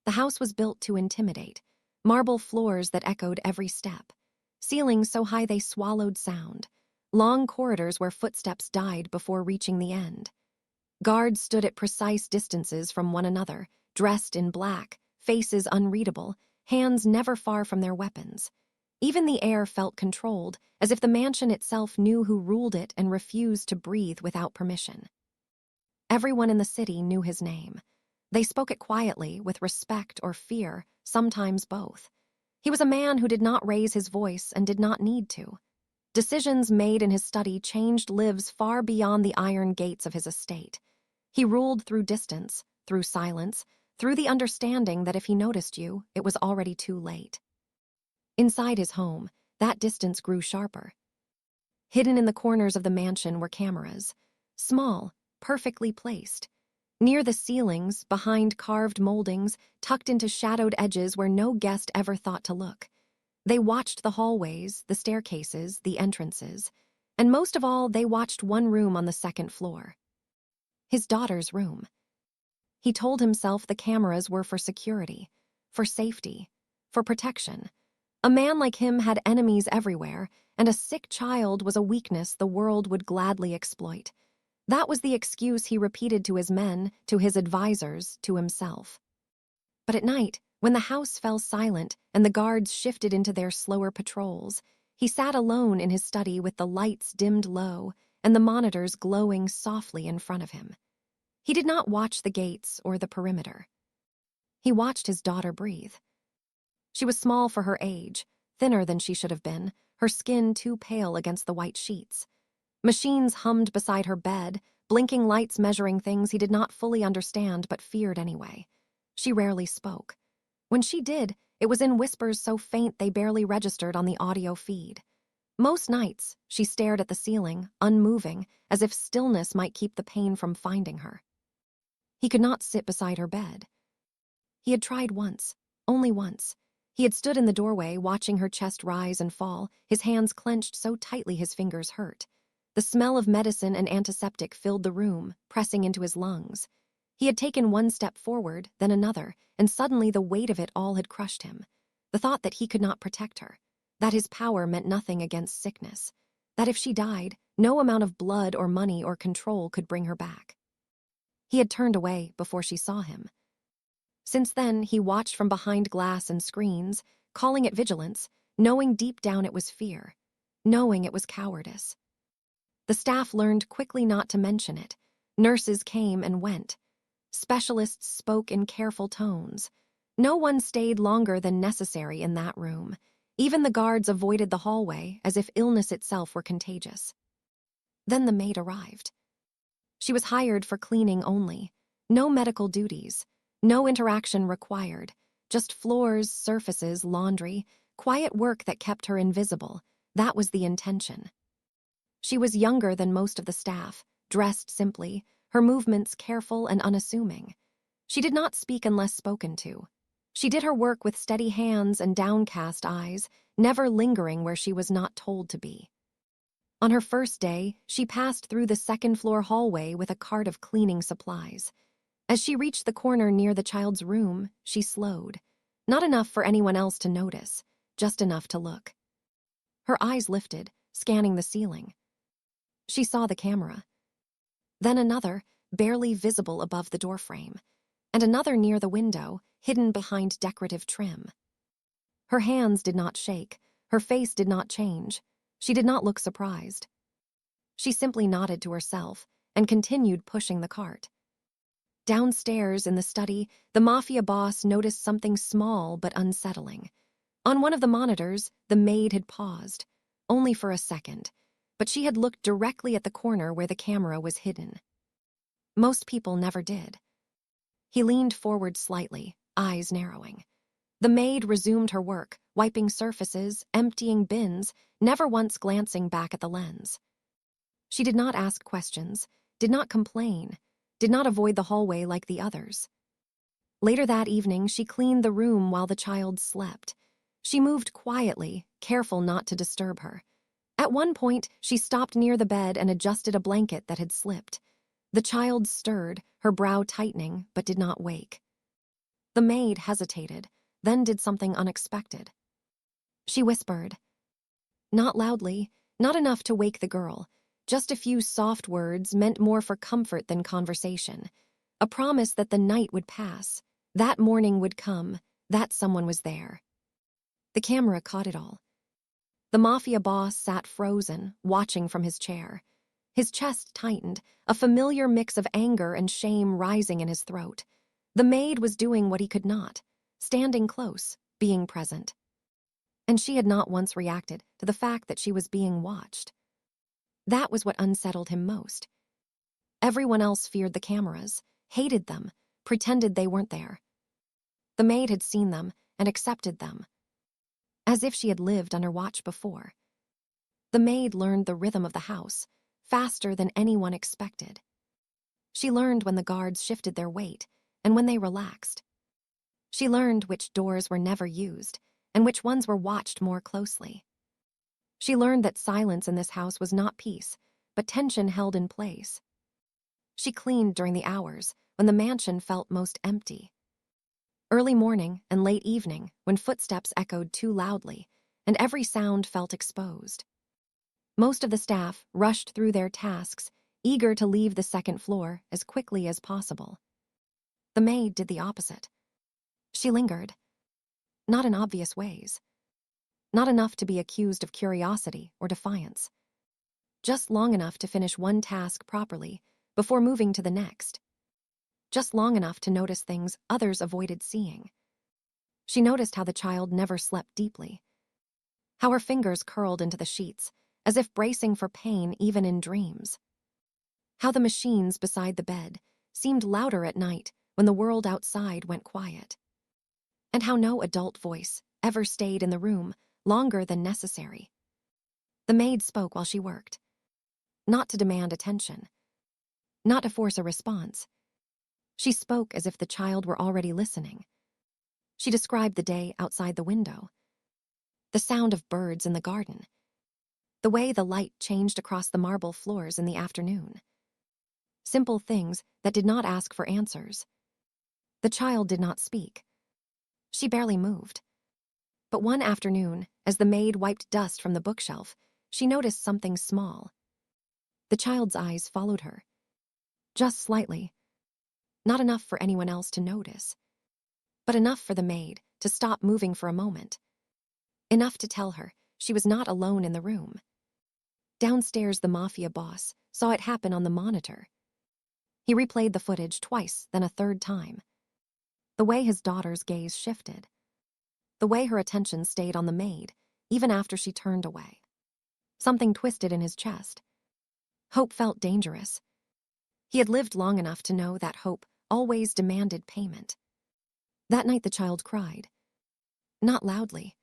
The house was built to intimidate, marble floors that echoed every step, ceilings so high they swallowed sound, long corridors where footsteps died before reaching the end. Guards stood at precise distances from one another, dressed in black, faces unreadable, hands never far from their weapons. Even the air felt controlled, as if the mansion itself knew who ruled it and refused to breathe without permission. Everyone in the city knew his name. They spoke it quietly, with respect or fear, sometimes both. He was a man who did not raise his voice and did not need to. Decisions made in his study changed lives far beyond the iron gates of his estate. He ruled through distance, through silence, through the understanding that if he noticed you, it was already too late. Inside his home, that distance grew sharper. Hidden in the corners of the mansion were cameras, small, perfectly placed. Near the ceilings, behind carved moldings, tucked into shadowed edges where no guest ever thought to look. They watched the hallways, the staircases, the entrances, and most of all, they watched one room on the second floor. His daughter's room. He told himself the cameras were for security, for safety, for protection. A man like him had enemies everywhere, and a sick child was a weakness the world would gladly exploit. That was the excuse he repeated to his men, to his advisors, to himself. But at night, when the house fell silent and the guards shifted into their slower patrols, he sat alone in his study with the lights dimmed low and the monitors glowing softly in front of him. He did not watch the gates or the perimeter. He watched his daughter breathe. She was small for her age, thinner than she should have been, her skin too pale against the white sheets. Machines hummed beside her bed, blinking lights measuring things he did not fully understand but feared anyway. She rarely spoke. When she did, it was in whispers so faint they barely registered on the audio feed. Most nights, she stared at the ceiling, unmoving, as if stillness might keep the pain from finding her. He could not sit beside her bed. He had tried once, only once. He had stood in the doorway, watching her chest rise and fall, his hands clenched so tightly his fingers hurt. The smell of medicine and antiseptic filled the room, pressing into his lungs. He had taken one step forward, then another, and suddenly the weight of it all had crushed him. The thought that he could not protect her, that his power meant nothing against sickness, that if she died, no amount of blood or money or control could bring her back. He had turned away before she saw him. Since then, he watched from behind glass and screens, calling it vigilance, knowing deep down it was fear, knowing it was cowardice. The staff learned quickly not to mention it. Nurses came and went. Specialists spoke in careful tones. No one stayed longer than necessary in that room. Even the guards avoided the hallway, as if illness itself were contagious. Then the maid arrived. She was hired for cleaning only. No medical duties. No interaction required. Just floors, surfaces, laundry, quiet work that kept her invisible. That was the intention. She was younger than most of the staff, dressed simply, her movements careful and unassuming. She did not speak unless spoken to. She did her work with steady hands and downcast eyes, never lingering where she was not told to be. On her first day, she passed through the second-floor hallway with a cart of cleaning supplies. As she reached the corner near the child's room, she slowed. Not enough for anyone else to notice, just enough to look. Her eyes lifted, scanning the ceiling. She saw the camera. Then another, barely visible above the doorframe, and another near the window, hidden behind decorative trim. Her hands did not shake, her face did not change. She did not look surprised. She simply nodded to herself and continued pushing the cart. Downstairs in the study, the Mafia boss noticed something small but unsettling. On one of the monitors, the maid had paused, only for a second, but she had looked directly at the corner where the camera was hidden. Most people never did. He leaned forward slightly, eyes narrowing. The maid resumed her work, wiping surfaces, emptying bins, never once glancing back at the lens. She did not ask questions, did not complain, did not avoid the hallway like the others. Later that evening, she cleaned the room while the child slept. She moved quietly, careful not to disturb her. At one point, she stopped near the bed and adjusted a blanket that had slipped. The child stirred, her brow tightening, but did not wake. The maid hesitated, then did something unexpected. She whispered. Not loudly, not enough to wake the girl, just a few soft words meant more for comfort than conversation. A promise that the night would pass, that morning would come, that someone was there. The camera caught it all. The Mafia boss sat frozen, watching from his chair. His chest tightened, a familiar mix of anger and shame rising in his throat. The maid was doing what he could not, standing close, being present. And she had not once reacted to the fact that she was being watched. That was what unsettled him most. Everyone else feared the cameras, hated them, pretended they weren't there. The maid had seen them and accepted them, as if she had lived under watch before. The maid learned the rhythm of the house, faster than anyone expected. She learned when the guards shifted their weight and when they relaxed. She learned which doors were never used and which ones were watched more closely. She learned that silence in this house was not peace, but tension held in place. She cleaned during the hours when the mansion felt most empty. Early morning and late evening when footsteps echoed too loudly and every sound felt exposed. Most of the staff rushed through their tasks, eager to leave the second floor as quickly as possible. The maid did the opposite. She lingered. Not in obvious ways. Not enough to be accused of curiosity or defiance. Just long enough to finish one task properly before moving to the next. Just long enough to notice things others avoided seeing. She noticed how the child never slept deeply. How her fingers curled into the sheets, as if bracing for pain even in dreams. How the machines beside the bed seemed louder at night when the world outside went quiet. And how no adult voice ever stayed in the room longer than necessary. The maid spoke while she worked. Not to demand attention. Not to force a response. She spoke as if the child were already listening. She described the day outside the window. The sound of birds in the garden. The way the light changed across the marble floors in the afternoon. Simple things that did not ask for answers. The child did not speak. She barely moved. But one afternoon, as the maid wiped dust from the bookshelf, she noticed something small. The child's eyes followed her. Just slightly. Not enough for anyone else to notice. But enough for the maid to stop moving for a moment. Enough to tell her she was not alone in the room. Downstairs, the Mafia boss saw it happen on the monitor. He replayed the footage twice, then a third time. The way his daughter's gaze shifted. The way her attention stayed on the maid, even after she turned away. Something twisted in his chest. Hope felt dangerous. He had lived long enough to know that hope always demanded payment. That night the child cried. Not loudly.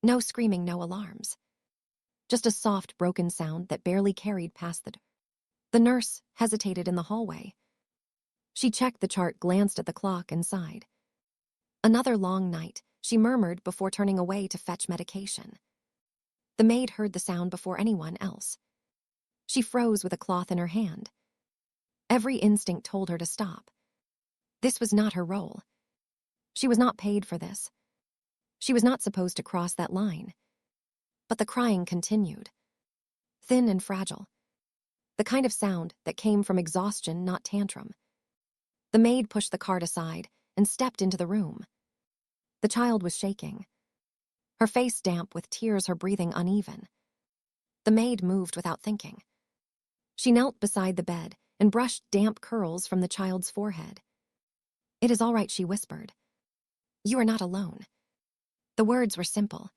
No screaming, no alarms. Just a soft, broken sound that barely carried past the door. The nurse hesitated in the hallway. She checked the chart, glanced at the clock, and sighed. Another long night, she murmured before turning away to fetch medication. The maid heard the sound before anyone else. She froze with a cloth in her hand. Every instinct told her to stop. This was not her role. She was not paid for this. She was not supposed to cross that line. But the crying continued. Thin and fragile. The kind of sound that came from exhaustion, not tantrum. The maid pushed the cart aside and stepped into the room. The child was shaking. Her face damp with tears, her breathing uneven. The maid moved without thinking. She knelt beside the bed and brushed damp curls from the child's forehead. "It is all right," she whispered. "You are not alone." The words were simple.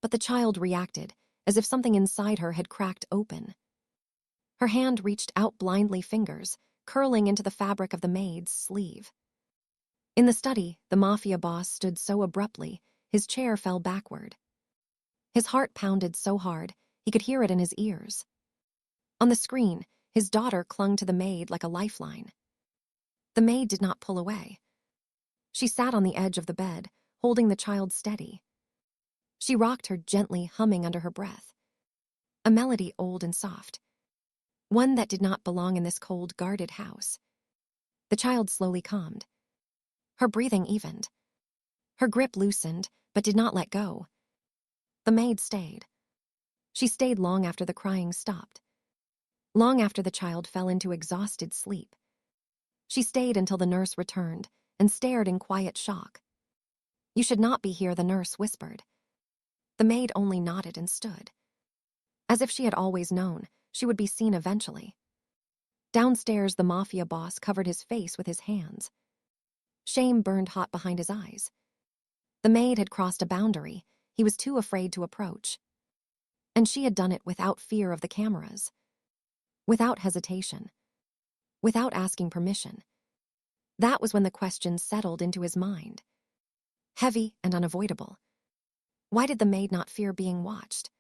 But the child reacted as if something inside her had cracked open. Her hand reached out, blindly, fingers curling into the fabric of the maid's sleeve. In the study, the Mafia boss stood so abruptly, his chair fell backward. His heart pounded so hard, he could hear it in his ears. On the screen, his daughter clung to the maid like a lifeline. The maid did not pull away. She sat on the edge of the bed, holding the child steady. She rocked her gently, humming under her breath. A melody old and soft. One that did not belong in this cold, guarded house. The child slowly calmed. Her breathing evened. Her grip loosened, but did not let go. The maid stayed. She stayed long after the crying stopped. Long after the child fell into exhausted sleep. She stayed until the nurse returned and stared in quiet shock. "You should not be here," the nurse whispered. The maid only nodded and stood. As if she had always known, she would be seen eventually. Downstairs, the Mafia boss covered his face with his hands. Shame burned hot behind his eyes. The maid had crossed a boundary he was too afraid to approach. And she had done it without fear of the cameras. Without hesitation. Without asking permission. That was when the question settled into his mind. Heavy and unavoidable. Why did the maid not fear being watched?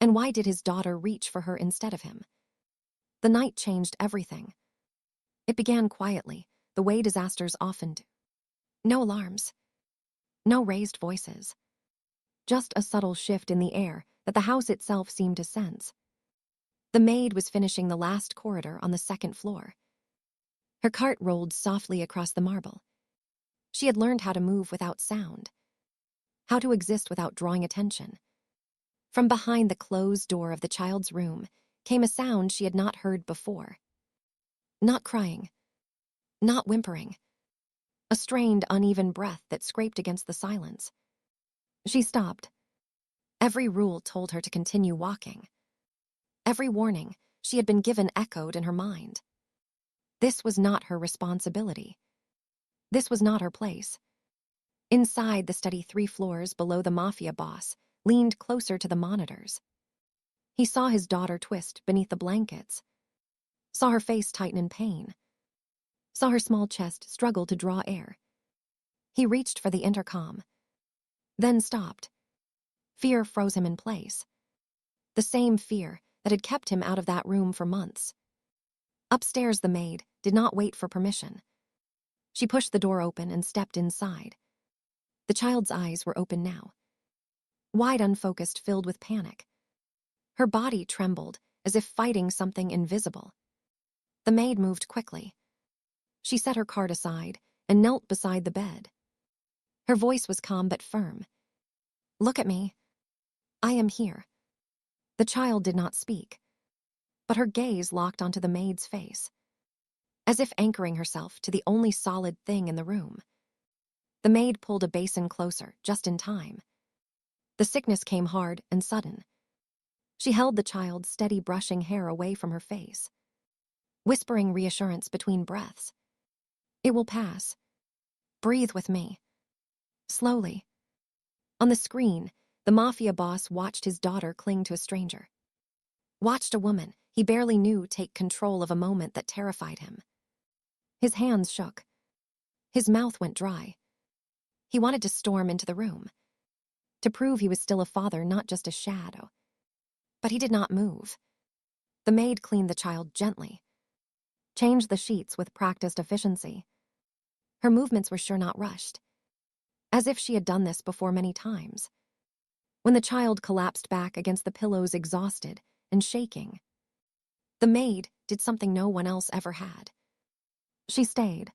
And why did his daughter reach for her instead of him? The night changed everything. It began quietly, the way disasters often do. No alarms. No raised voices. Just a subtle shift in the air that the house itself seemed to sense. The maid was finishing the last corridor on the second floor. Her cart rolled softly across the marble. She had learned how to move without sound. How to exist without drawing attention. From behind the closed door of the child's room came a sound she had not heard before. Not crying. Not whimpering. A strained, uneven breath that scraped against the silence. She stopped. Every rule told her to continue walking. Every warning she had been given echoed in her mind. This was not her responsibility. This was not her place. Inside the study 3 floors below, the Mafia boss leaned closer to the monitors. He saw his daughter twist beneath the blankets. Saw her face tighten in pain. Saw her small chest struggle to draw air. He reached for the intercom. Then stopped. Fear froze him in place. The same fear that had kept him out of that room for months. Upstairs, the maid did not wait for permission. She pushed the door open and stepped inside. The child's eyes were open now. Wide, unfocused, filled with panic. Her body trembled as if fighting something invisible. The maid moved quickly. She set her cart aside and knelt beside the bed. Her voice was calm but firm. "Look at me. I am here." The child did not speak, but her gaze locked onto the maid's face, as if anchoring herself to the only solid thing in the room. The maid pulled a basin closer, just in time. The sickness came hard and sudden. She held the child's steady brushing hair away from her face, whispering reassurance between breaths. "It will pass. Breathe with me." Slowly. On the screen, the Mafia boss watched his daughter cling to a stranger. Watched a woman he barely knew take control of a moment that terrified him. His hands shook. His mouth went dry. He wanted to storm into the room, to prove he was still a father, not just a shadow. But he did not move. The maid cleaned the child gently, changed the sheets with practiced efficiency. Her movements were sure not rushed, as if she had done this before many times. When the child collapsed back against the pillows, exhausted and shaking, the maid did something no one else ever had. She stayed.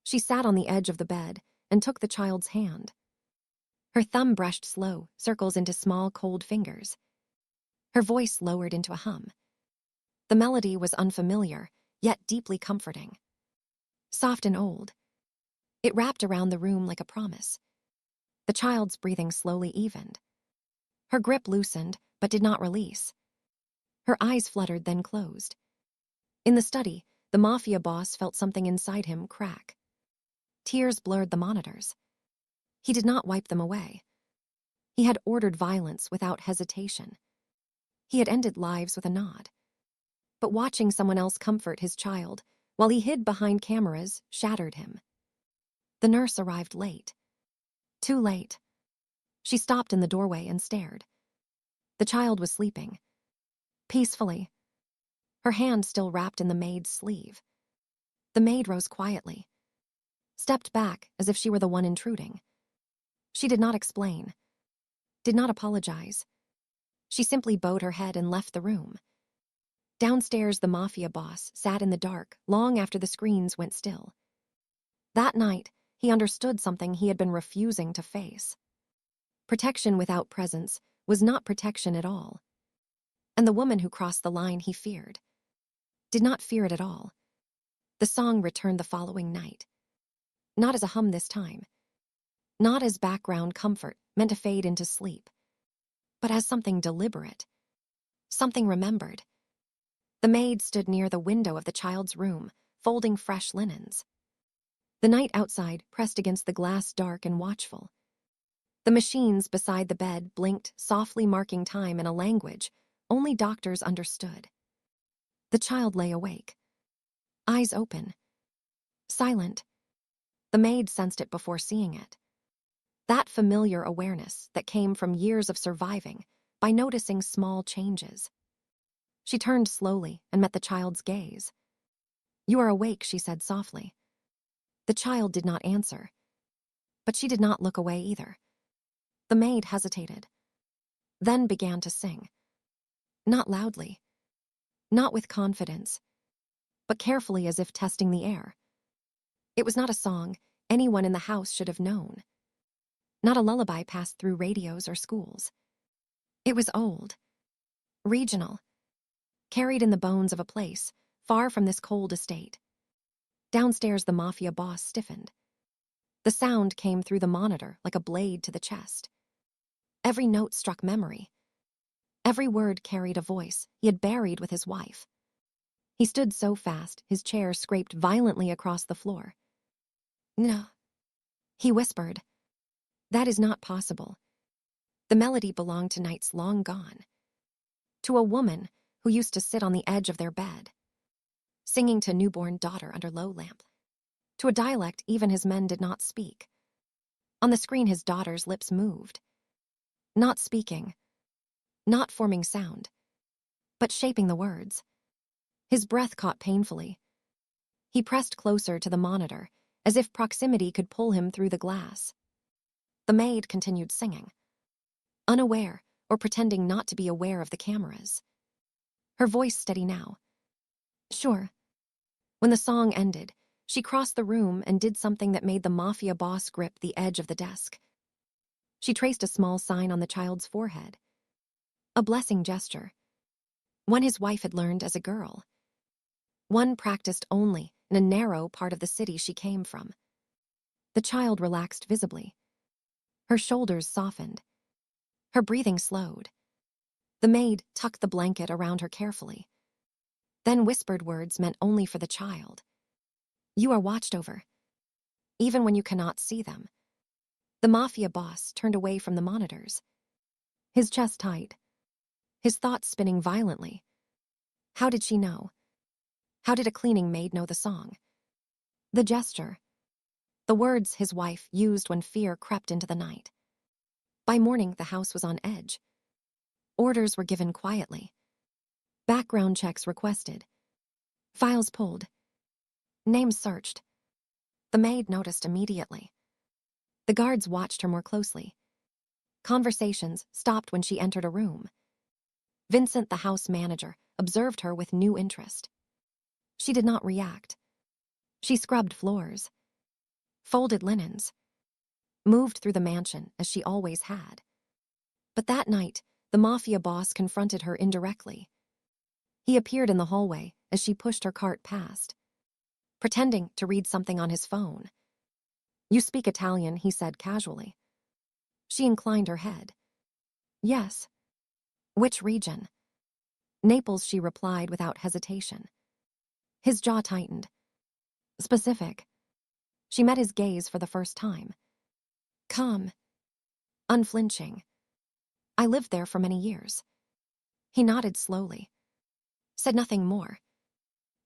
She sat on the edge of the bed and took the child's hand. Her thumb brushed slow circles into small, cold fingers. Her voice lowered into a hum. The melody was unfamiliar, yet deeply comforting. Soft and old. It wrapped around the room like a promise. The child's breathing slowly evened. Her grip loosened, but did not release. Her eyes fluttered, then closed. In the study, the Mafia boss felt something inside him crack. Tears blurred the monitors. He did not wipe them away. He had ordered violence without hesitation. He had ended lives with a nod. But watching someone else comfort his child while he hid behind cameras shattered him. The nurse arrived late. Too late. She stopped in the doorway and stared. The child was sleeping. Peacefully. Her hand still wrapped in the maid's sleeve. The maid rose quietly. Stepped back as if she were the one intruding. She did not explain. Did not apologize. She simply bowed her head and left the room. Downstairs, the Mafia boss sat in the dark long after the screens went still. That night, he understood something he had been refusing to face. Protection without presence was not protection at all. And the woman who crossed the line he feared did not fear it at all. The song returned the following night. Not as a hum this time. Not as background comfort meant to fade into sleep. But as something deliberate. Something remembered. The maid stood near the window of the child's room, folding fresh linens. The night outside pressed against the glass, dark and watchful. The machines beside the bed blinked, softly marking time in a language only doctors understood. The child lay awake. Eyes open. Silent. The maid sensed it before seeing it. That familiar awareness that came from years of surviving by noticing small changes. She turned slowly and met the child's gaze. "You are awake," she said softly. The child did not answer. But she did not look away either. The maid hesitated. Then began to sing. Not loudly. Not with confidence. But carefully, as if testing the air. It was not a song anyone in the house should have known. Not a lullaby passed through radios or schools. It was old. Regional. Carried in the bones of a place far from this cold estate. Downstairs, the Mafia boss stiffened. The sound came through the monitor like a blade to the chest. Every note struck memory. Every word carried a voice he had buried with his wife. He stood so fast, his chair scraped violently across the floor. "No," he whispered. "That is not possible. The melody belonged to nights long gone. To a woman who used to sit on the edge of their bed, singing to newborn daughter under low lamp. To a dialect even his men did not speak. On the screen his daughter's lips moved. Not speaking. Not forming sound. But shaping the words. His breath caught painfully. He pressed closer to the monitor, as if proximity could pull him through the glass. The maid continued singing. Unaware, or pretending not to be aware of the cameras. Her voice steady now. "Sure." When the song ended, she crossed the room and did something that made the Mafia boss grip the edge of the desk. She traced a small sign on the child's forehead. A blessing gesture. One his wife had learned as a girl. One practiced only in a narrow part of the city she came from. The child relaxed visibly. Her shoulders softened. Her breathing slowed. The maid tucked the blanket around her carefully. Then whispered words meant only for the child. "You are watched over, even when you cannot see them." The Mafia boss turned away from the monitors. His chest tight. His thoughts spinning violently. How did she know? How did a cleaning maid know the song? The gesture. The words his wife used when fear crept into the night. By morning, the house was on edge. Orders were given quietly. Background checks requested. Files pulled. Names searched. The maid noticed immediately. The guards watched her more closely. Conversations stopped when she entered a room. Vincent, the house manager, observed her with new interest. She did not react. She scrubbed floors, folded linens, moved through the mansion as she always had. But that night, the Mafia boss confronted her indirectly. He appeared in the hallway as she pushed her cart past, pretending to read something on his phone. "You speak Italian," he said casually. She inclined her head. "Yes." "Which region?" "Naples," she replied without hesitation. His jaw tightened. "Specific." She met his gaze for the first time. Calm. Unflinching. "I lived there for many years." He nodded slowly. Said nothing more.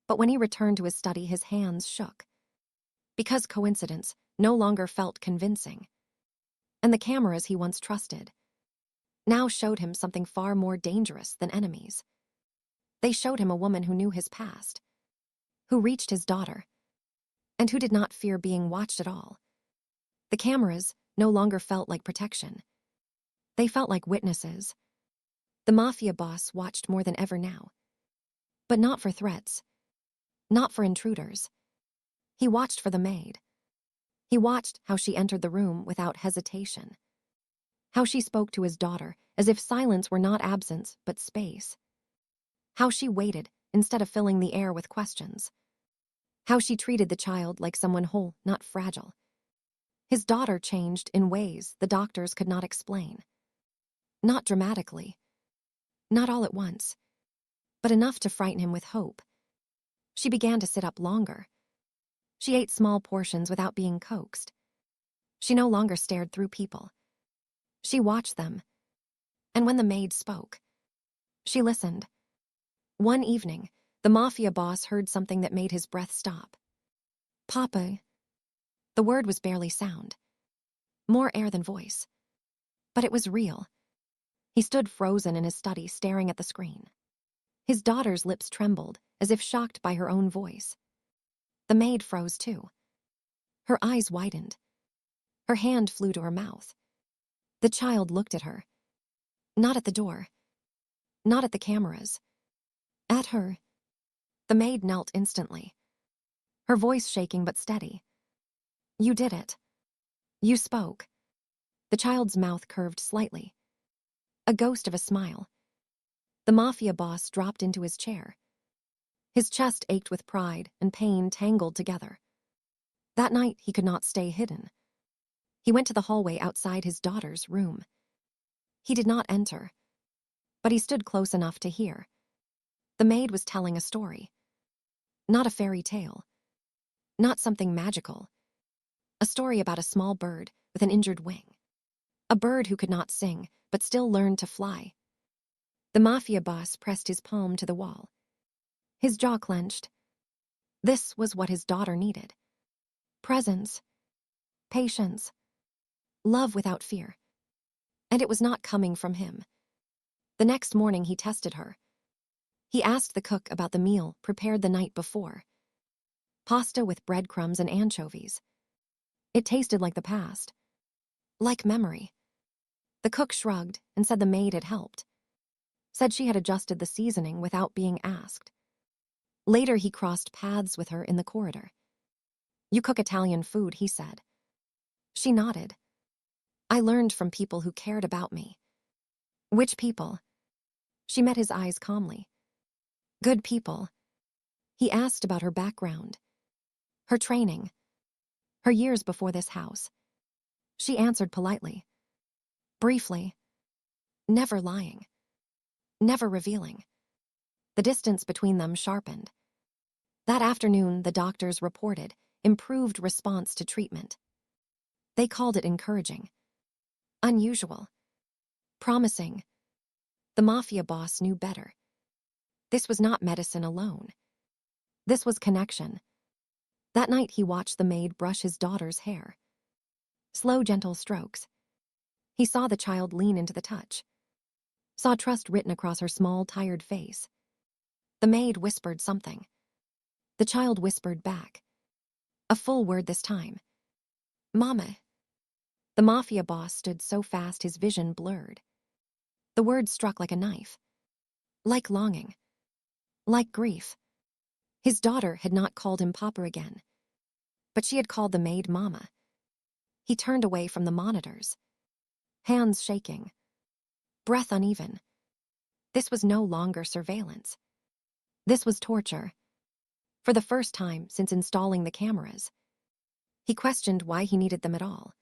But when he returned to his study, his hands shook. Because coincidence no longer felt convincing. And the cameras he once trusted now showed him something far more dangerous than enemies. They showed him a woman who knew his past, who reached his daughter, and who did not fear being watched at all. The cameras no longer felt like protection. They felt like witnesses. The Mafia boss watched more than ever now. But not for threats. Not for intruders. He watched for the maid. He watched how she entered the room without hesitation, how she spoke to his daughter as if silence were not absence but space, how she waited instead of filling the air with questions, how she treated the child like someone whole, not fragile. His daughter changed in ways the doctors could not explain. Not dramatically, not all at once, but enough to frighten him with hope. She began to sit up longer. She ate small portions without being coaxed. She no longer stared through people. She watched them, and when the maid spoke, she listened. One evening, the Mafia boss heard something that made his breath stop. Papa. The word was barely sound. More air than voice. But it was real. He stood frozen in his study, staring at the screen. His daughter's lips trembled, as if shocked by her own voice. The maid froze too. Her eyes widened. Her hand flew to her mouth. The child looked at her. Not at the door. Not at the cameras. At her. The maid knelt instantly. Her voice shaking but steady. You did it. You spoke. The child's mouth curved slightly. A ghost of a smile. The Mafia boss dropped into his chair. His chest ached with pride and pain tangled together. That night he could not stay hidden. He went to the hallway outside his daughter's room. He did not enter, but he stood close enough to hear. The maid was telling a story. Not a fairy tale. Not something magical. A story about a small bird with an injured wing. A bird who could not sing, but still learned to fly. The Mafia boss pressed his palm to the wall. His jaw clenched. This was what his daughter needed. Presence. Patience. Love without fear. And it was not coming from him. The next morning he tested her. He asked the cook about the meal prepared the night before. Pasta with breadcrumbs and anchovies. It tasted like the past. Like memory. The cook shrugged and said the maid had helped. Said she had adjusted the seasoning without being asked. Later he crossed paths with her in the corridor. You cook Italian food, he said. She nodded. I learned from people who cared about me. Which people? She met his eyes calmly. Good people. He asked about her background. Her training. Her years before this house. She answered politely. Briefly. Never lying. Never revealing. The distance between them sharpened. That afternoon, the doctors reported improved response to treatment. They called it encouraging. Unusual. Promising. The Mafia boss knew better. This was not medicine alone. This was connection. That night he watched the maid brush his daughter's hair. Slow, gentle strokes. He saw the child lean into the touch. Saw trust written across her small, tired face. The maid whispered something. The child whispered back. A full word this time. Mama. The Mafia boss stood so fast his vision blurred. The words struck like a knife. Like longing. Like grief. His daughter had not called him Papa again, but she had called the maid Mama. He turned away from the monitors. Hands shaking. Breath uneven. This was no longer surveillance. This was torture. For the first time since installing the cameras, he questioned why he needed them at all.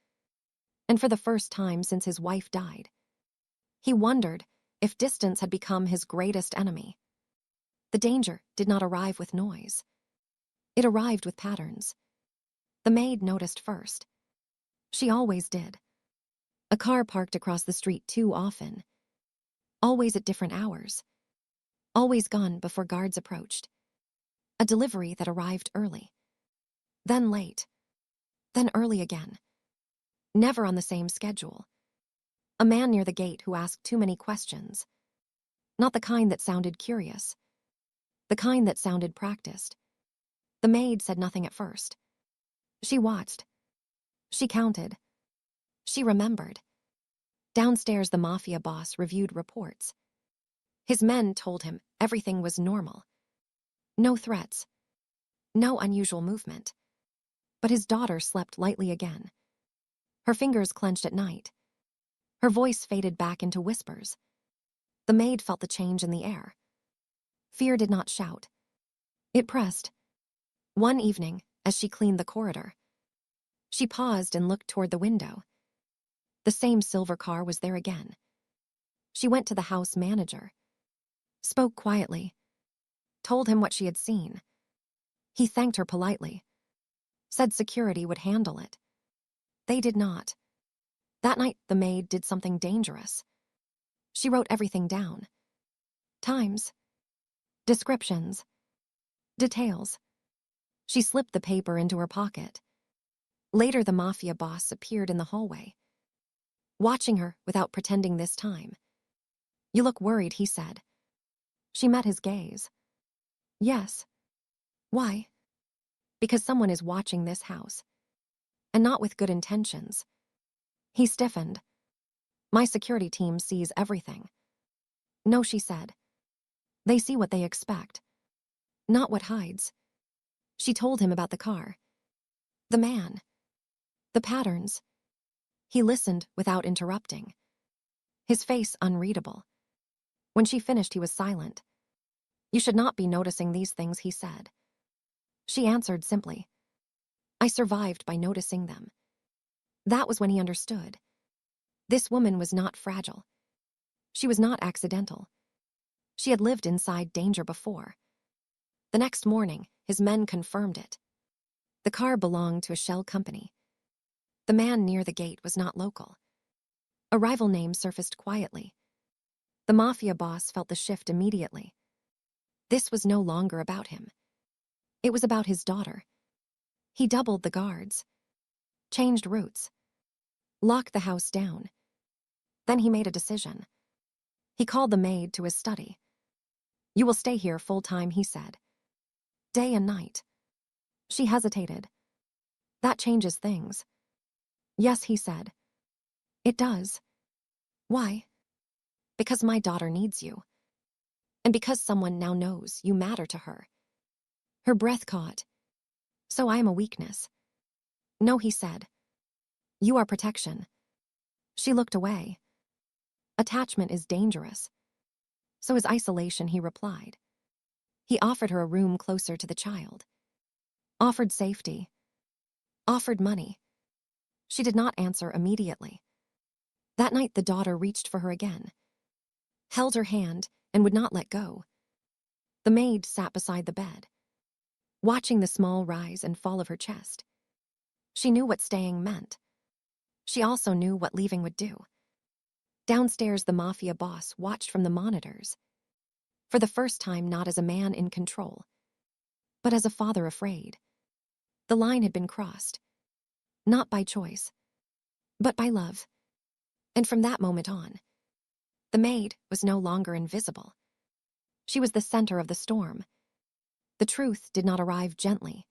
And for the first time since his wife died, he wondered if distance had become his greatest enemy. The danger did not arrive with noise. It arrived with patterns. The maid noticed first. She always did. A car parked across the street too often. Always at different hours. Always gone before guards approached. A delivery that arrived early. Then late. Then early again. Never on the same schedule. A man near the gate who asked too many questions. Not the kind that sounded curious. The kind that sounded practiced. The maid said nothing at first. She watched. She counted. She remembered. Downstairs, the Mafia boss reviewed reports. His men told him everything was normal. No threats. No unusual movement. But his daughter slept lightly again. Her fingers clenched at night. Her voice faded back into whispers. The maid felt the change in the air. Fear did not shout. It pressed. One evening, as she cleaned the corridor, she paused and looked toward the window. The same silver car was there again. She went to the house manager, spoke quietly, told him what she had seen. He thanked her politely, said security would handle it. They did not. That night, the maid did something dangerous. She wrote everything down. Times, descriptions, details. She slipped the paper into her pocket. Later, the Mafia boss appeared in the hallway, watching her without pretending this time. "You look worried," he said. She met his gaze. "Yes." "Why?" "Because someone is watching this house. And not with good intentions." He stiffened. "My security team sees everything." "No," she said. "They see what they expect, not what hides." She told him about the car, the man, the patterns. He listened without interrupting, his face unreadable. When she finished, he was silent. "You should not be noticing these things," he said. She answered simply, "I survived by noticing them." That was when he understood. This woman was not fragile. She was not accidental. She had lived inside danger before. The next morning, his men confirmed it. The car belonged to a shell company. The man near the gate was not local. A rival name surfaced quietly. The Mafia boss felt the shift immediately. This was no longer about him. It was about his daughter. He doubled the guards, changed routes, locked the house down. Then he made a decision. He called the maid to his study. "You will stay here full-time," he said. "Day and night." She hesitated. "That changes things." "Yes," he said. "It does." "Why?" "Because my daughter needs you. And because someone now knows you matter to her." Her breath caught. "So I am a weakness." "No," he said. "You are protection." She looked away. "Attachment is dangerous. So is isolation," he replied. He offered her a room closer to the child. Offered safety. Offered money. She did not answer immediately. That night, the daughter reached for her again, held her hand, and would not let go. The maid sat beside the bed, watching the small rise and fall of her chest. She knew what staying meant. She also knew what leaving would do. Downstairs, the Mafia boss watched from the monitors. For the first time, not as a man in control, but as a father afraid. The line had been crossed, not by choice, but by love. And from that moment on, the maid was no longer invisible. She was the center of the storm. The truth did not arrive gently.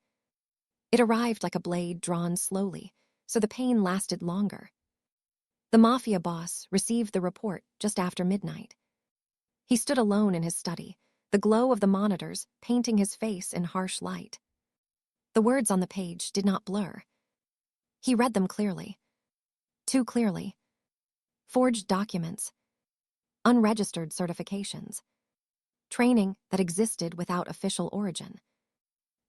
It arrived like a blade drawn slowly, so the pain lasted longer. The Mafia boss received the report just after midnight. He stood alone in his study, the glow of the monitors painting his face in harsh light. The words on the page did not blur. He read them clearly. Too clearly. Forged documents. Unregistered certifications. Training that existed without official origin.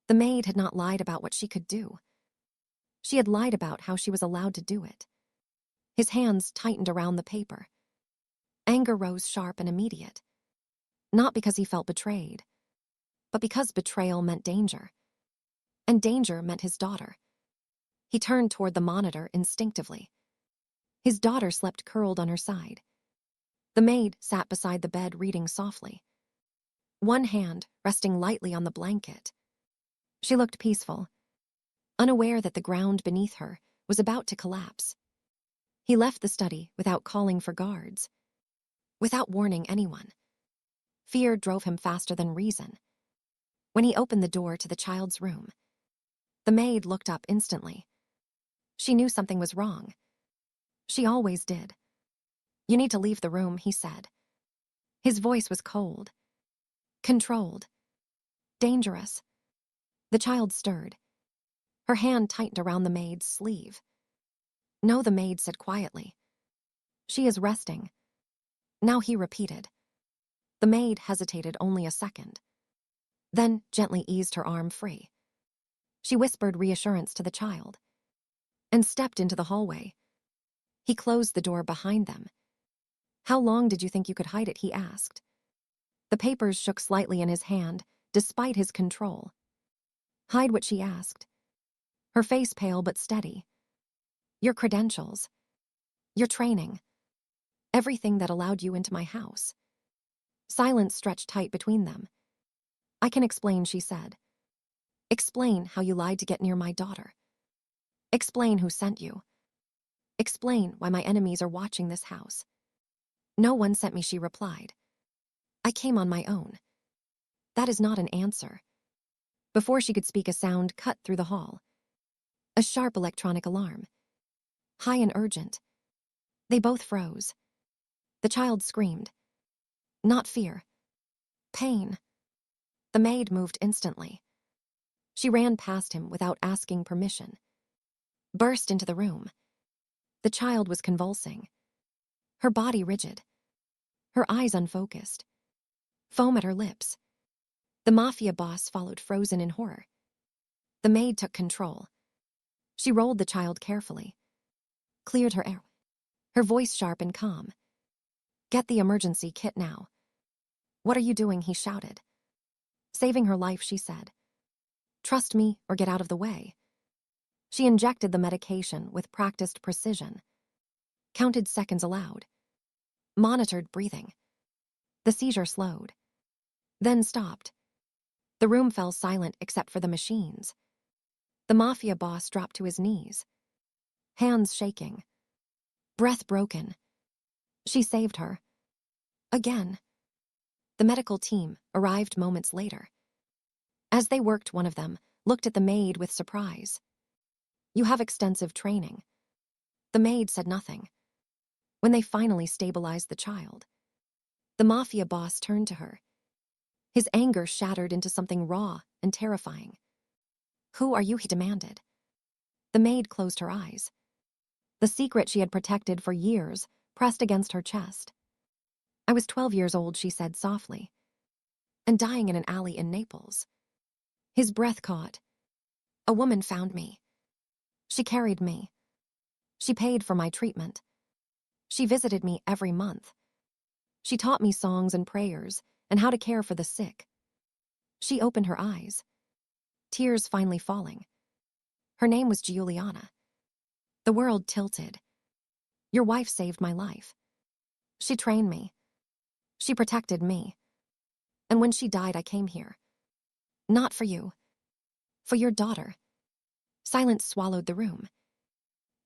The maid had not lied about what she could do. She had lied about how she was allowed to do it. His hands tightened around the paper. Anger rose sharp and immediate. Not because he felt betrayed, but because betrayal meant danger. And danger meant his daughter. He turned toward the monitor instinctively. His daughter slept curled on her side. The maid sat beside the bed reading softly, one hand resting lightly on the blanket. She looked peaceful, unaware that the ground beneath her was about to collapse. He left the study without calling for guards, without warning anyone. Fear drove him faster than reason. When he opened the door to the child's room, the maid looked up instantly. She knew something was wrong. She always did. "You need to leave the room," he said. His voice was cold, controlled, dangerous. The child stirred. Her hand tightened around the maid's sleeve. No, the maid said quietly. She is resting. Now he repeated. The maid hesitated only a second, then gently eased her arm free. She whispered reassurance to the child and stepped into the hallway. He closed the door behind them. How long did you think you could hide it? He asked. The papers shook slightly in his hand, despite his control. Hide what? She asked, her face pale but steady. Your credentials, your training, everything that allowed you into my house. Silence stretched tight between them. I can explain, she said. Explain how you lied to get near my daughter. Explain who sent you. Explain why my enemies are watching this house. No one sent me, she replied. I came on my own. That is not an answer. Before she could speak, a sound cut through the hall. A sharp electronic alarm. High and urgent. They both froze. The child screamed. Not fear. Pain. The maid moved instantly. She ran past him without asking permission. Burst into the room. The child was convulsing. Her body rigid. Her eyes unfocused. Foam at her lips. The Mafia boss followed, frozen in horror. The maid took control. She rolled the child carefully. Cleared her air. Her voice sharp and calm. Get the emergency kit now. What are you doing? He shouted. Saving her life, she said. Trust me or get out of the way. She injected the medication with practiced precision. Counted seconds aloud. Monitored breathing. The seizure slowed. Then stopped. The room fell silent except for the machines. The Mafia boss dropped to his knees. Hands shaking. Breath broken. She saved her. Again. The medical team arrived moments later. As they worked, one of them looked at the maid with surprise. You have extensive training. The maid said nothing. When they finally stabilized the child, the Mafia boss turned to her. His anger shattered into something raw and terrifying. Who are you? He demanded. The maid closed her eyes. The secret she had protected for years pressed against her chest. I was 12 years old, she said softly, and dying in an alley in Naples. His breath caught. A woman found me. She carried me. She paid for my treatment. She visited me every month. She taught me songs and prayers and how to care for the sick. She opened her eyes, tears finally falling. Her name was Giuliana. The world tilted. Your wife saved my life. She trained me. She protected me. And when she died, I came here. Not for you. For your daughter. Silence swallowed the room.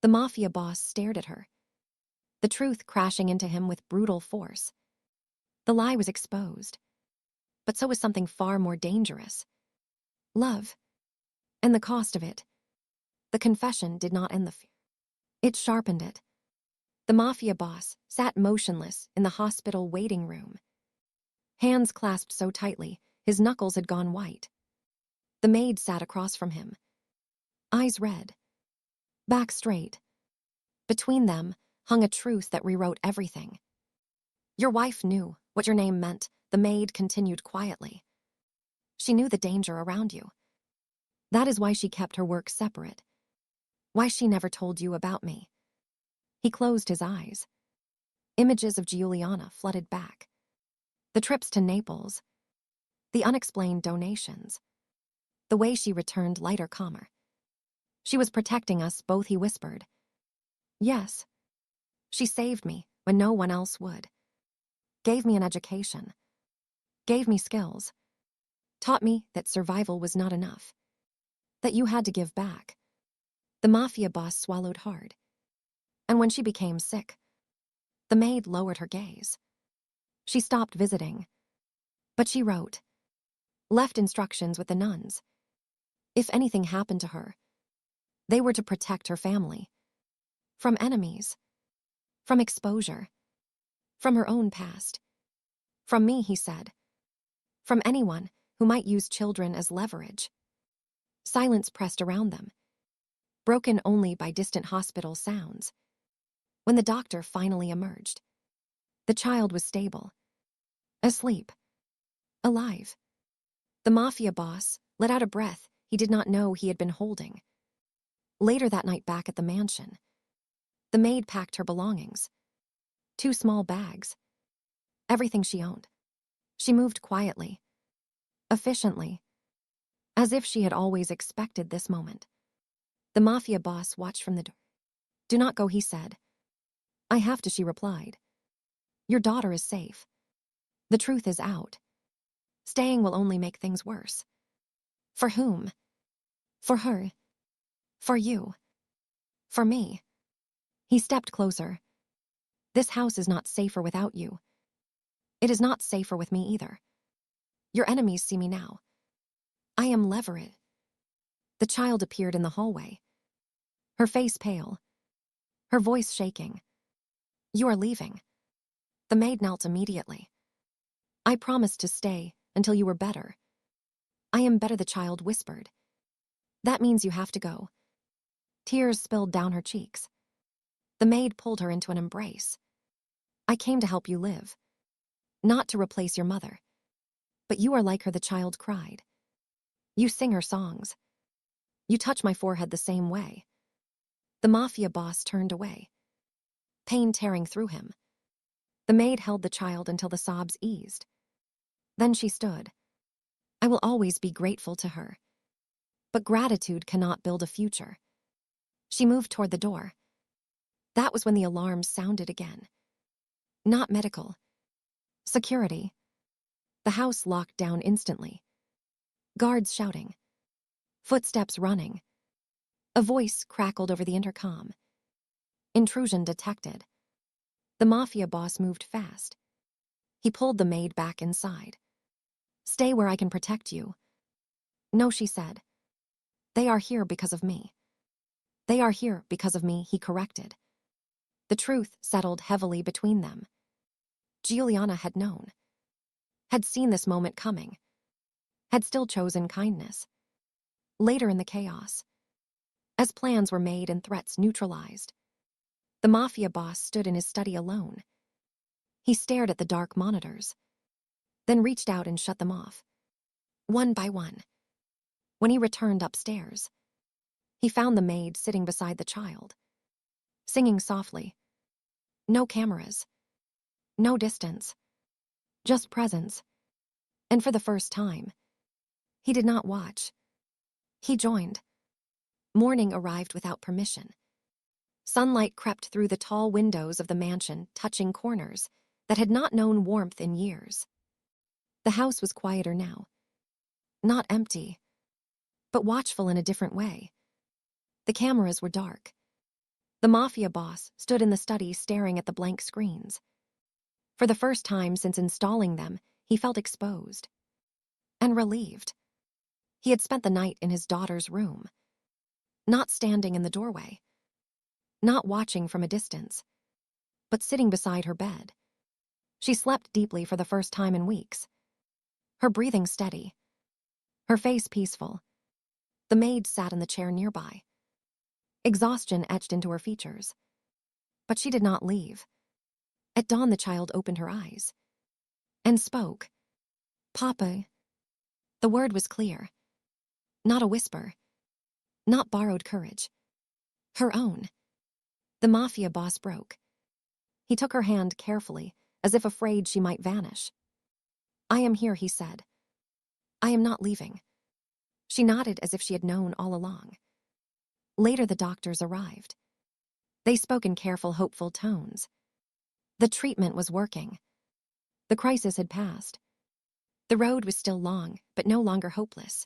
The Mafia boss stared at her, the truth crashing into him with brutal force. The lie was exposed. But so was something far more dangerous. Love. And the cost of it. The confession did not end the fear. It sharpened it. The Mafia boss sat motionless in the hospital waiting room. Hands clasped so tightly, his knuckles had gone white. The maid sat across from him. Eyes red. Back straight. Between them hung a truth that rewrote everything. Your wife knew what your name meant, the maid continued quietly. She knew the danger around you. That is why she kept her work separate. Why she never told you about me. He closed his eyes. Images of Giuliana flooded back. The trips to Naples. The unexplained donations. The way she returned lighter, calmer. She was protecting us both, he whispered. Yes. She saved me when no one else would. Gave me an education. Gave me skills. Taught me that survival was not enough. That you had to give back. The Mafia boss swallowed hard. And when she became sick, the maid lowered her gaze. She stopped visiting. But she wrote. Left instructions with the nuns. If anything happened to her, they were to protect her family. From enemies. From exposure. From her own past. From me, he said. From anyone who might use children as leverage. Silence pressed around them. broken only by distant hospital sounds. When the doctor finally emerged, the child was stable, asleep, alive. The mafia boss let out a breath he did not know he had been holding. Later that night back at the mansion, the maid packed her belongings. 2 small bags. Everything she owned. She moved quietly, efficiently, as if she had always expected this moment. The mafia boss watched from the door. "Do not go," he said. "I have to," she replied. "Your daughter is safe. The truth is out. Staying will only make things worse." "For whom?" "For her. For you. For me." He stepped closer. "This house is not safer without you. It is not safer with me either. Your enemies see me now. I am Leverett." The child appeared in the hallway, her face pale, her voice shaking. "You are leaving." The maid knelt immediately. "I promised to stay until you were better." "I am better," the child whispered. "That means you have to go." Tears spilled down her cheeks. The maid pulled her into an embrace. "I came to help you live, not to replace your mother. But you are like her," the child cried. "You sing her songs. You touch my forehead the same way." The mafia boss turned away, pain tearing through him. The maid held the child until the sobs eased. Then she stood. "I will always be grateful to her. But gratitude cannot build a future." She moved toward the door. That was when the alarms sounded again. Not medical. Security. The house locked down instantly. Guards shouting. Footsteps running. A voice crackled over the intercom. "Intrusion detected." The mafia boss moved fast. He pulled the maid back inside. "Stay where I can protect you." "No," she said. "They are here because of me." "They are here because of me," he corrected. The truth settled heavily between them. Juliana had known, had seen this moment coming, had still chosen kindness. Later in the chaos, as plans were made and threats neutralized, the mafia boss stood in his study alone. He stared at the dark monitors, then reached out and shut them off, one by one. When he returned upstairs, he found the maid sitting beside the child, singing softly. No cameras, no distance, just presence. And for the first time, he did not watch. He joined. Morning arrived without permission. Sunlight crept through the tall windows of the mansion, touching corners that had not known warmth in years. The house was quieter now. Not empty, but watchful in a different way. The cameras were dark. The mafia boss stood in the study staring at the blank screens. For the first time since installing them, he felt exposed and relieved. He had spent the night in his daughter's room, not standing in the doorway, not watching from a distance, but sitting beside her bed. She slept deeply for the first time in weeks, her breathing steady, her face peaceful. The maid sat in the chair nearby. Exhaustion etched into her features. But she did not leave. At dawn, the child opened her eyes and spoke. "Papa." The word was clear. Not a whisper. Not borrowed courage. Her own. The mafia boss broke. He took her hand carefully, as if afraid she might vanish. "I am here," he said. "I am not leaving." She nodded as if she had known all along. Later, the doctors arrived. They spoke in careful, hopeful tones. The treatment was working. The crisis had passed. The road was still long, but no longer hopeless.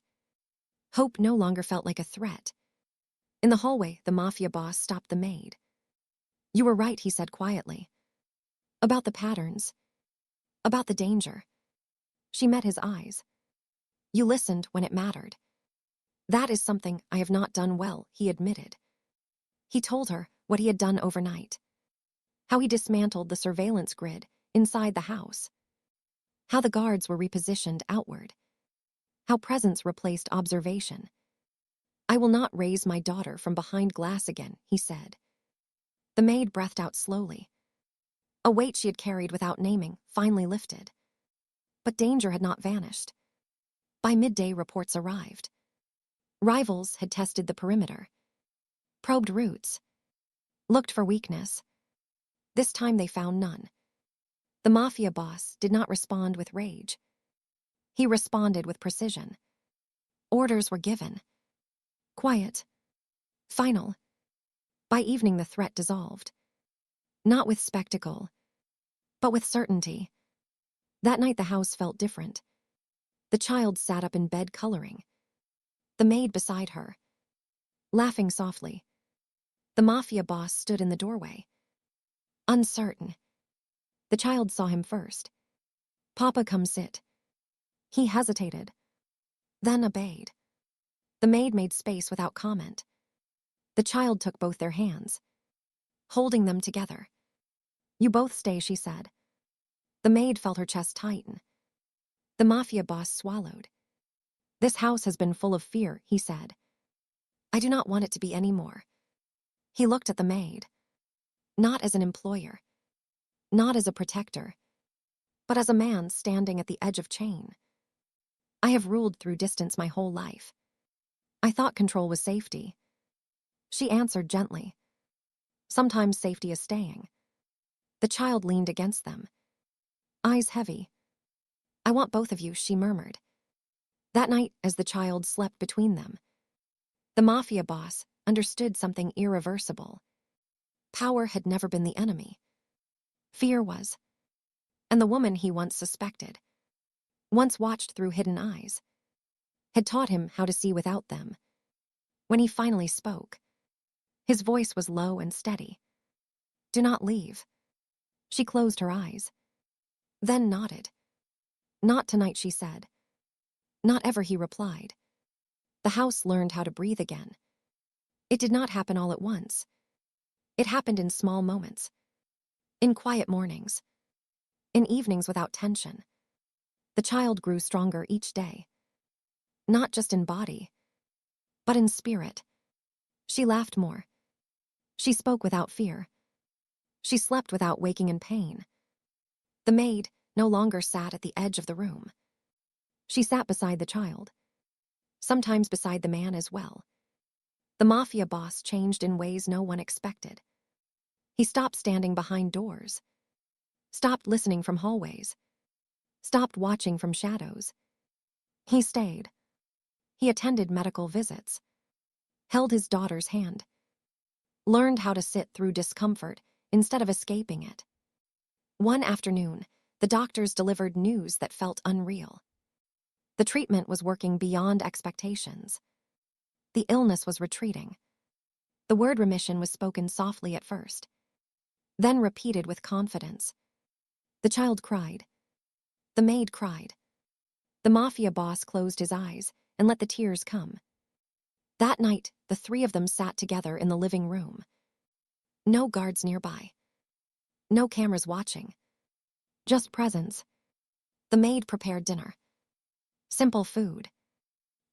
Hope no longer felt like a threat. In the hallway, the mafia boss stopped the maid. "You were right," he said quietly. "About the patterns. About the danger." She met his eyes. "You listened when it mattered." "That is something I have not done well," he admitted. He told her what he had done overnight. How he dismantled the surveillance grid inside the house. How the guards were repositioned outward. How presence replaced observation. I will not raise my daughter from behind glass again, he said. The maid breathed out slowly. A weight she had carried without naming finally lifted. But danger had not vanished. By midday, reports arrived. Rivals had tested the perimeter, probed routes, looked for weakness. This time they found none. The Mafia boss did not respond with rage. He responded with precision. Orders were given. Quiet. Final. By evening, the threat dissolved. Not with spectacle, but with certainty. That night the house felt different. The child sat up in bed coloring. The maid beside her, laughing softly. The Mafia boss stood in the doorway, uncertain. The child saw him first. Papa, come sit. He hesitated, then obeyed. The maid made space without comment. The child took both their hands, holding them together. You both stay, she said. The maid felt her chest tighten. The Mafia boss swallowed. This house has been full of fear, he said. I do not want it to be any more. He looked at the maid. Not as an employer, not as a protector, but as a man standing at the edge of chain. I have ruled through distance my whole life. I thought control was safety. She answered gently. Sometimes safety is staying. The child leaned against them, eyes heavy. I want both of you, she murmured. That night, as the child slept between them, the Mafia boss understood something irreversible. Power had never been the enemy. Fear was. And the woman he once suspected, once watched through hidden eyes, had taught him how to see without them. When he finally spoke, his voice was low and steady. Do not leave. She closed her eyes, then nodded. Not tonight, she said. Not ever, he replied. The house learned how to breathe again. It did not happen all at once. It happened in small moments, in quiet mornings, in evenings without tension. The child grew stronger each day, not just in body, but in spirit. She laughed more. She spoke without fear. She slept without waking in pain. The maid no longer sat at the edge of the room. She sat beside the child, sometimes beside the man as well. The Mafia boss changed in ways no one expected. He stopped standing behind doors, stopped listening from hallways, stopped watching from shadows. He stayed. He attended medical visits, held his daughter's hand, learned how to sit through discomfort instead of escaping it. One afternoon, the doctors delivered news that felt unreal. The treatment was working beyond expectations. The illness was retreating. The word remission was spoken softly at first, then repeated with confidence. The child cried. The maid cried. The Mafia boss closed his eyes and let the tears come. That night, the three of them sat together in the living room. No guards nearby. No cameras watching. Just presence. The maid prepared dinner. Simple food.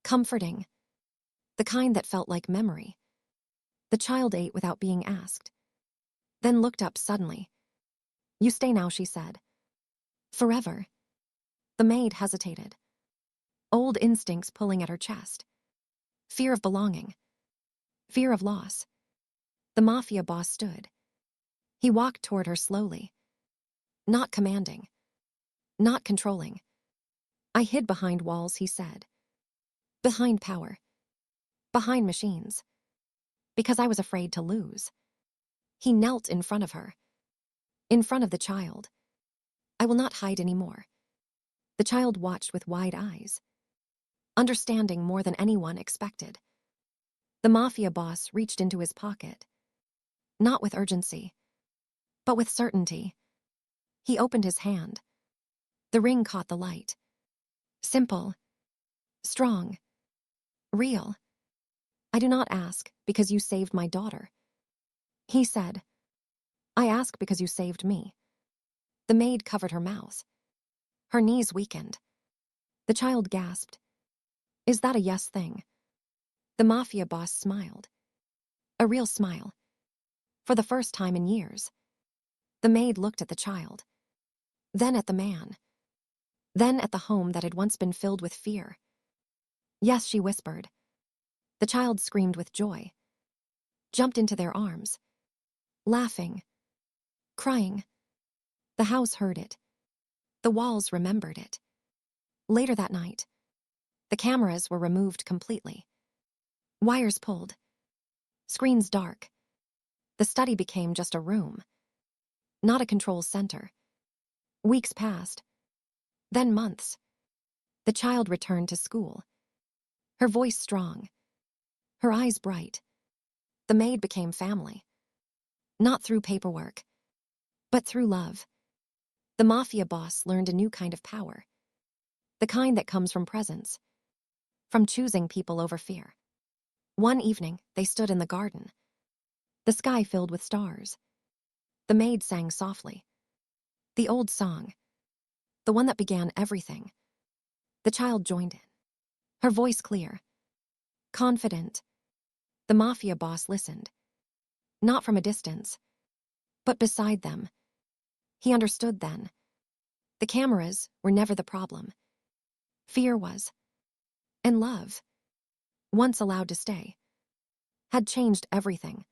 Comforting. The kind that felt like memory. The child ate without being asked. Then looked up suddenly. You stay now, she said. Forever. The maid hesitated. Old instincts pulling at her chest. Fear of belonging. Fear of loss. The Mafia boss stood. He walked toward her slowly. Not commanding. Not controlling. I hid behind walls, he said. Behind power. Behind machines. Because I was afraid to lose. He knelt in front of her. In front of the child. I will not hide anymore. The child watched with wide eyes, understanding more than anyone expected. The Mafia boss reached into his pocket. Not with urgency, but with certainty. He opened his hand. The ring caught the light. Simple. Strong. Real. I do not ask because you saved my daughter. He said, I ask because you saved me. The maid covered her mouth. Her knees weakened. The child gasped. Is that a yes thing? The Mafia boss smiled. A real smile. For the first time in years. The maid looked at the child. Then at the man. Then at the home that had once been filled with fear. Yes, she whispered. The child screamed with joy. Jumped into their arms. Laughing. Crying. The house heard it. The walls remembered it. Later that night, the cameras were removed completely. Wires pulled. Screens dark. The study became just a room. Not a control center. Weeks passed. Then months. The child returned to school. Her voice strong. Her eyes bright. The maid became family. Not through paperwork, but through love. The Mafia boss learned a new kind of power. The kind that comes from presence. From choosing people over fear. One evening, they stood in the garden. The sky filled with stars. The maid sang softly. The old song. The one that began everything. The child joined in. Her voice clear. Confident. The Mafia boss listened. Not from a distance, but beside them. He understood then. The cameras were never the problem. Fear was. And love, once allowed to stay, had changed everything.